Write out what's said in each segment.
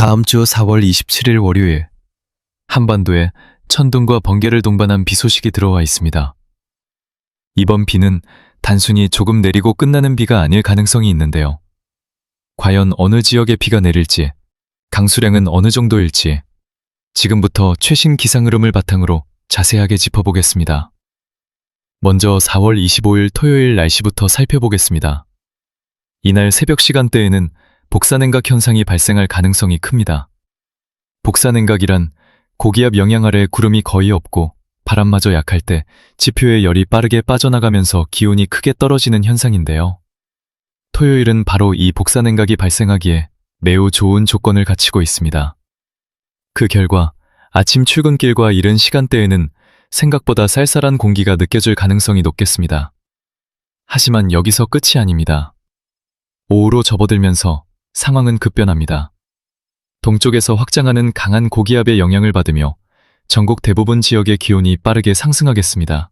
다음 주 4월 27일 월요일, 한반도에 천둥과 번개를 동반한 비 소식이 들어와 있습니다. 이번 비는 단순히 조금 내리고 끝나는 비가 아닐 가능성이 있는데요. 과연 어느 지역에 비가 내릴지, 강수량은 어느 정도일지, 지금부터 최신 기상 흐름을 바탕으로 자세하게 짚어보겠습니다. 먼저 4월 25일 토요일 날씨부터 살펴보겠습니다. 이날 새벽 시간대에는 복사냉각 현상이 발생할 가능성이 큽니다. 복사냉각이란 고기압 영향 아래 구름이 거의 없고 바람마저 약할 때 지표의 열이 빠르게 빠져나가면서 기온이 크게 떨어지는 현상인데요. 토요일은 바로 이 복사냉각이 발생하기에 매우 좋은 조건을 갖추고 있습니다. 그 결과 아침 출근길과 이른 시간대에는 생각보다 쌀쌀한 공기가 느껴질 가능성이 높겠습니다. 하지만 여기서 끝이 아닙니다. 오후로 접어들면서 상황은 급변합니다. 동쪽에서 확장하는 강한 고기압의 영향을 받으며 전국 대부분 지역의 기온이 빠르게 상승하겠습니다.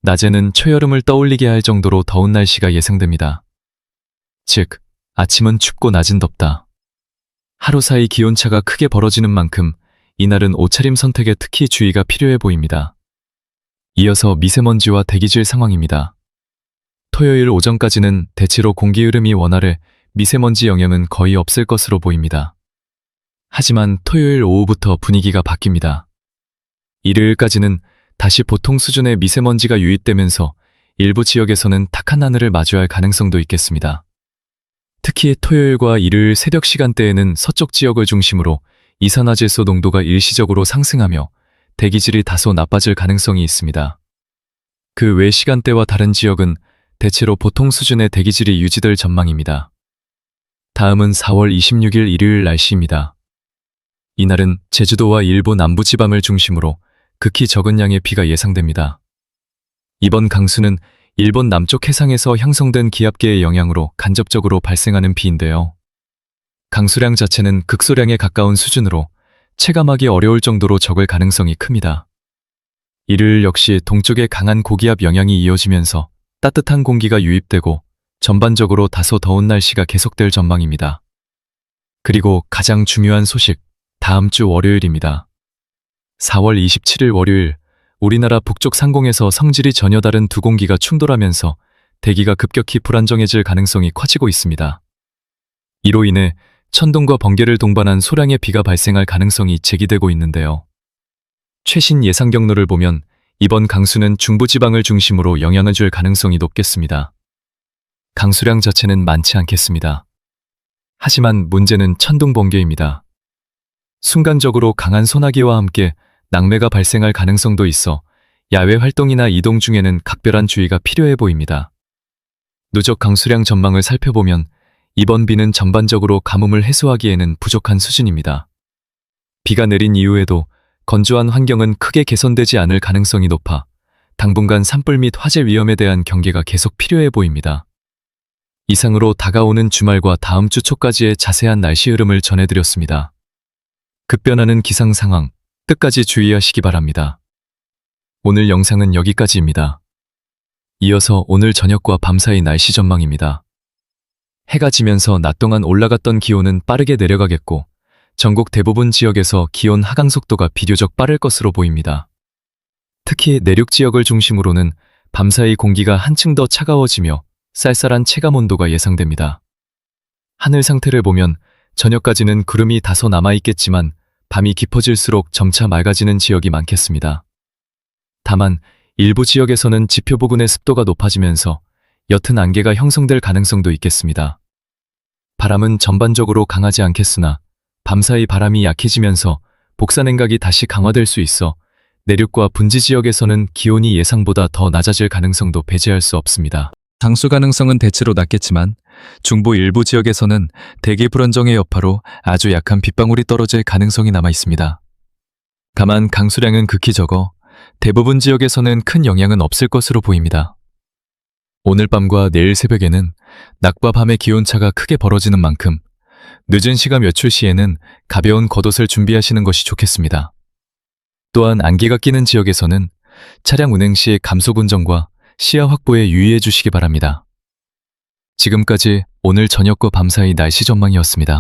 낮에는 초여름을 떠올리게 할 정도로 더운 날씨가 예상됩니다. 즉, 아침은 춥고 낮은 덥다. 하루 사이 기온차가 크게 벌어지는 만큼 이날은 옷차림 선택에 특히 주의가 필요해 보입니다. 이어서 미세먼지와 대기질 상황입니다. 토요일 오전까지는 대체로 공기 흐름이 원활해 미세먼지 영향은 거의 없을 것으로 보입니다. 하지만 토요일 오후부터 분위기가 바뀝니다. 일요일까지는 다시 보통 수준의 미세먼지가 유입되면서 일부 지역에서는 탁한 하늘을 마주할 가능성도 있겠습니다. 특히 토요일과 일요일 새벽 시간대에는 서쪽 지역을 중심으로 이산화질소 농도가 일시적으로 상승하며 대기질이 다소 나빠질 가능성이 있습니다. 그 외 시간대와 다른 지역은 대체로 보통 수준의 대기질이 유지될 전망입니다. 다음은 4월 26일 일요일 날씨입니다. 이날은 제주도와 일부 남부지방을 중심으로 극히 적은 양의 비가 예상됩니다. 이번 강수는 일본 남쪽 해상에서 형성된 기압계의 영향으로 간접적으로 발생하는 비인데요. 강수량 자체는 극소량에 가까운 수준으로 체감하기 어려울 정도로 적을 가능성이 큽니다. 일요일 역시 동쪽의 강한 고기압 영향이 이어지면서 따뜻한 공기가 유입되고 전반적으로 다소 더운 날씨가 계속될 전망입니다. 그리고 가장 중요한 소식, 다음 주 월요일입니다. 4월 27일 월요일, 우리나라 북쪽 상공에서 성질이 전혀 다른 두 공기가 충돌하면서 대기가 급격히 불안정해질 가능성이 커지고 있습니다. 이로 인해 천둥과 번개를 동반한 소량의 비가 발생할 가능성이 제기되고 있는데요. 최신 예상 경로를 보면 이번 강수는 중부지방을 중심으로 영향을 줄 가능성이 높겠습니다. 강수량 자체는 많지 않겠습니다. 하지만 문제는 천둥 번개입니다. 순간적으로 강한 소나기와 함께 낙뢰가 발생할 가능성도 있어 야외 활동이나 이동 중에는 각별한 주의가 필요해 보입니다. 누적 강수량 전망을 살펴보면 이번 비는 전반적으로 가뭄을 해소하기에는 부족한 수준입니다. 비가 내린 이후에도 건조한 환경은 크게 개선되지 않을 가능성이 높아 당분간 산불 및 화재 위험에 대한 경계가 계속 필요해 보입니다. 이상으로 다가오는 주말과 다음 주 초까지의 자세한 날씨 흐름을 전해드렸습니다. 급변하는 기상 상황, 끝까지 주의하시기 바랍니다. 오늘 영상은 여기까지입니다. 이어서 오늘 저녁과 밤사이 날씨 전망입니다. 해가 지면서 낮 동안 올라갔던 기온은 빠르게 내려가겠고 전국 대부분 지역에서 기온 하강 속도가 비교적 빠를 것으로 보입니다. 특히 내륙 지역을 중심으로는 밤사이 공기가 한층 더 차가워지며 쌀쌀한 체감온도가 예상됩니다. 하늘 상태를 보면 저녁까지는 구름이 다소 남아있겠지만 밤이 깊어질수록 점차 맑아지는 지역이 많겠습니다. 다만 일부 지역에서는 지표 부근의 습도가 높아지면서 옅은 안개가 형성될 가능성도 있겠습니다. 바람은 전반적으로 강하지 않겠으나 밤사이 바람이 약해지면서 복사냉각이 다시 강화될 수 있어 내륙과 분지 지역에서는 기온이 예상보다 더 낮아질 가능성도 배제할 수 없습니다. 장수 가능성은 대체로 낮겠지만 중부 일부 지역에서는 대기 불안정의 여파로 아주 약한 빗방울이 떨어질 가능성이 남아 있습니다. 다만 강수량은 극히 적어 대부분 지역에서는 큰 영향은 없을 것으로 보입니다. 오늘 밤과 내일 새벽에는 낮과 밤의 기온차가 크게 벌어지는 만큼 늦은 시간 외출 시에는 가벼운 겉옷을 준비하시는 것이 좋겠습니다. 또한 안개가 끼는 지역에서는 차량 운행 시 감속 운전과 시야 확보에 유의해 주시기 바랍니다. 지금까지 오늘 저녁과 밤사이 날씨 전망이었습니다.